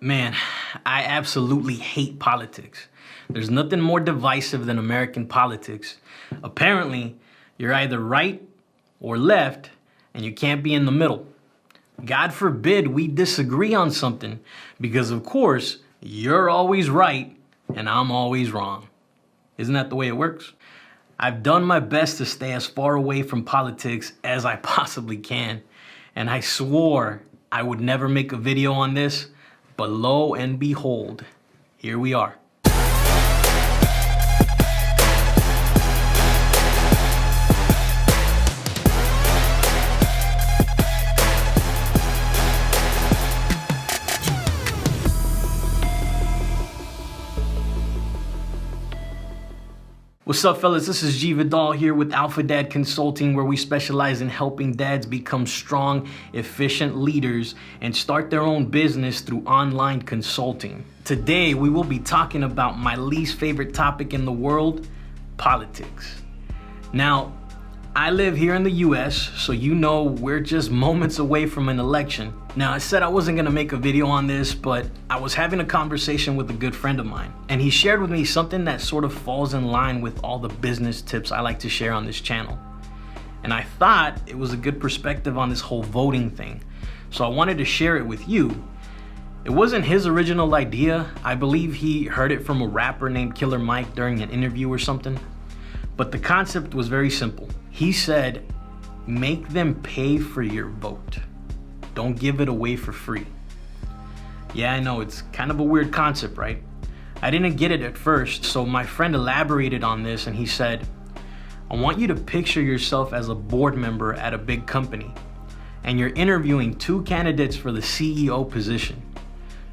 Man, I absolutely hate politics. There's nothing more divisive than American politics. Apparently, you're either right or left, and you can't be in the middle. God forbid we disagree on something, because of course, you're always right and I'm always wrong. Isn't that the way it works? I've done my best to stay as far away from politics as I possibly can, and I swore I would never make a video on this, but lo and behold, here we are. What's up, fellas? This is Vidal here with Alpha Dad Consulting, where we specialize in helping dads become strong, efficient leaders and start their own business through online consulting. Today, we will be talking about my least favorite topic in the world, politics. Now, I live here in the US, so you know we're just moments away from an election. Now, I said I wasn't gonna make a video on this, but I was having a conversation with a good friend of mine, and he shared with me something that sort of falls in line with all the business tips I like to share on this channel. And I thought it was a good perspective on this whole voting thing, so I wanted to share it with you. It wasn't his original idea. I believe he heard it from a rapper named Killer Mike during an interview or something. But the concept was very simple. He said, make them pay for your vote. Don't give it away for free. Yeah, I know, it's kind of a weird concept, right? I didn't get it at first, so my friend elaborated on this and he said, I want you to picture yourself as a board member at a big company, and you're interviewing two candidates for the CEO position.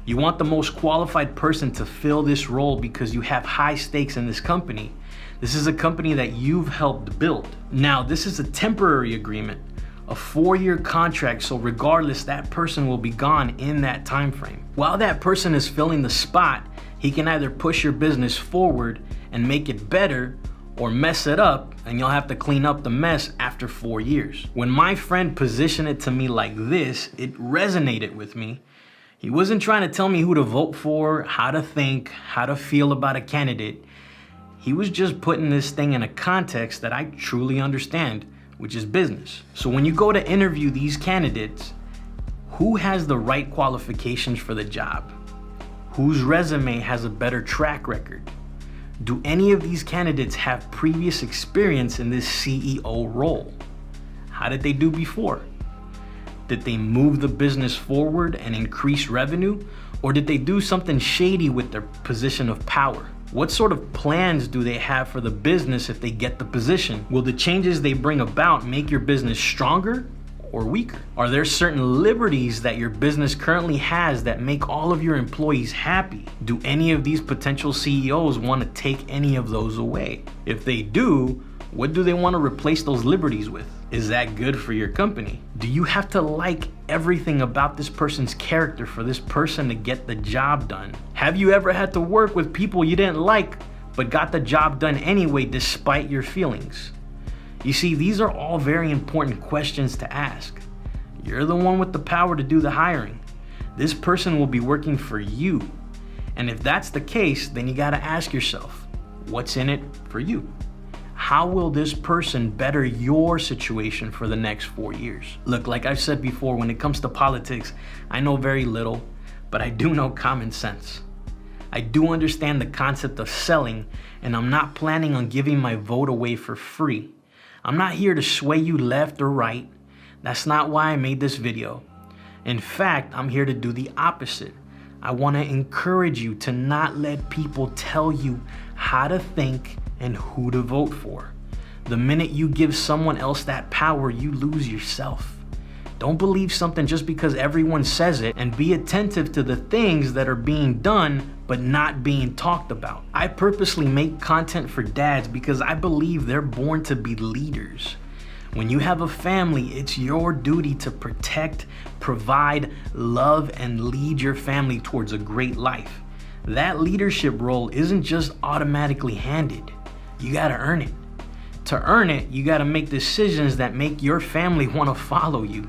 You want the most qualified person to fill this role because you have high stakes in this company. This is a company that you've helped build. Now, this is a temporary agreement, a 4-year contract, so regardless, that person will be gone in that time frame. While that person is filling the spot, he can either push your business forward and make it better, or mess it up and you'll have to clean up the mess after 4 years. When my friend positioned it to me like this, it resonated with me. He wasn't trying to tell me who to vote for, how to think, how to feel about a candidate. He was just putting this thing in a context that I truly understand, which is business. So when you go to interview these candidates, who has the right qualifications for the job? Whose resume has a better track record? Do any of these candidates have previous experience in this CEO role? How did they do before? Did they move the business forward and increase revenue? Or did they do something shady with their position of power? What sort of plans do they have for the business if they get the position? Will the changes they bring about make your business stronger or weaker? Are there certain liberties that your business currently has that make all of your employees happy? Do any of these potential CEOs want to take any of those away? If they do, what do they want to replace those liberties with? Is that good for your company? Do you have to like everything about this person's character for this person to get the job done? Have you ever had to work with people you didn't like, but got the job done anyway despite your feelings? You see, these are all very important questions to ask. You're the one with the power to do the hiring. This person will be working for you. And if that's the case, then you gotta ask yourself, what's in it for you? How will this person better your situation for the next 4 years? Look, like I've said before, when it comes to politics, I know very little, but I do know common sense. I do understand the concept of selling, and I'm not planning on giving my vote away for free. I'm not here to sway you left or right. That's not why I made this video. In fact, I'm here to do the opposite. I want to encourage you to not let people tell you how to think and who to vote for. The minute you give someone else that power, you lose yourself. Don't believe something just because everyone says it, and be attentive to the things that are being done but not being talked about. I purposely make content for dads because I believe they're born to be leaders. When you have a family, it's your duty to protect, provide, love, and lead your family towards a great life. That leadership role isn't just automatically handed. You gotta earn it. To earn it, you gotta make decisions that make your family wanna follow you.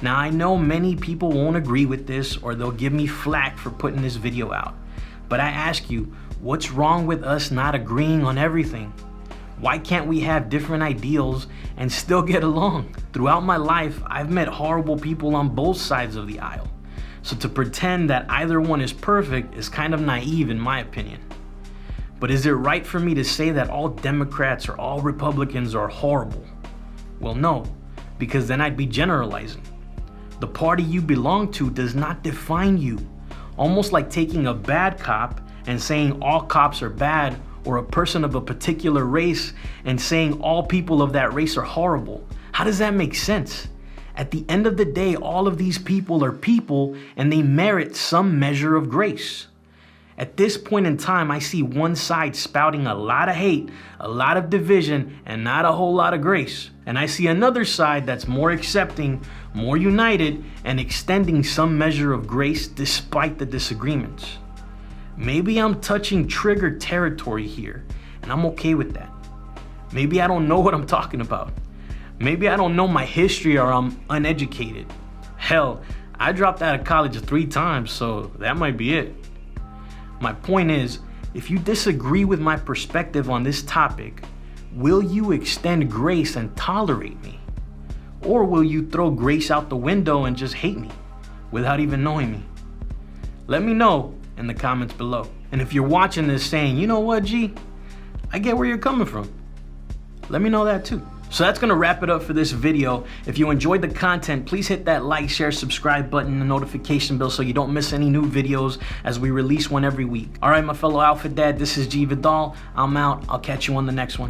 Now, I know many people won't agree with this, or they'll give me flack for putting this video out. But I ask you, what's wrong with us not agreeing on everything? Why can't we have different ideals and still get along? Throughout my life, I've met horrible people on both sides of the aisle. So to pretend that either one is perfect is kind of naive in my opinion. But is it right for me to say that all Democrats or all Republicans are horrible? Well, no, because then I'd be generalizing. The party you belong to does not define you. Almost like taking a bad cop and saying all cops are bad, or a person of a particular race and saying all people of that race are horrible. How does that make sense? At the end of the day, all of these people are people and they merit some measure of grace. At this point in time, I see one side spouting a lot of hate, a lot of division, and not a whole lot of grace. And I see another side that's more accepting, more united, and extending some measure of grace despite the disagreements. Maybe I'm touching trigger territory here, and I'm okay with that. Maybe I don't know what I'm talking about. Maybe I don't know my history, or I'm uneducated. Hell, I dropped out of college 3 times, so that might be it. My point is, if you disagree with my perspective on this topic, will you extend grace and tolerate me? Or will you throw grace out the window and just hate me without even knowing me? Let me know in the comments below. And if you're watching this saying, you know what, G, I get where you're coming from, let me know that too. So that's gonna wrap it up for this video. If you enjoyed the content, please hit that like, share, subscribe button, and notification bell so you don't miss any new videos as we release one every week. All right, my fellow Alpha Dad, this is G Vidal. I'm out. I'll catch you on the next one.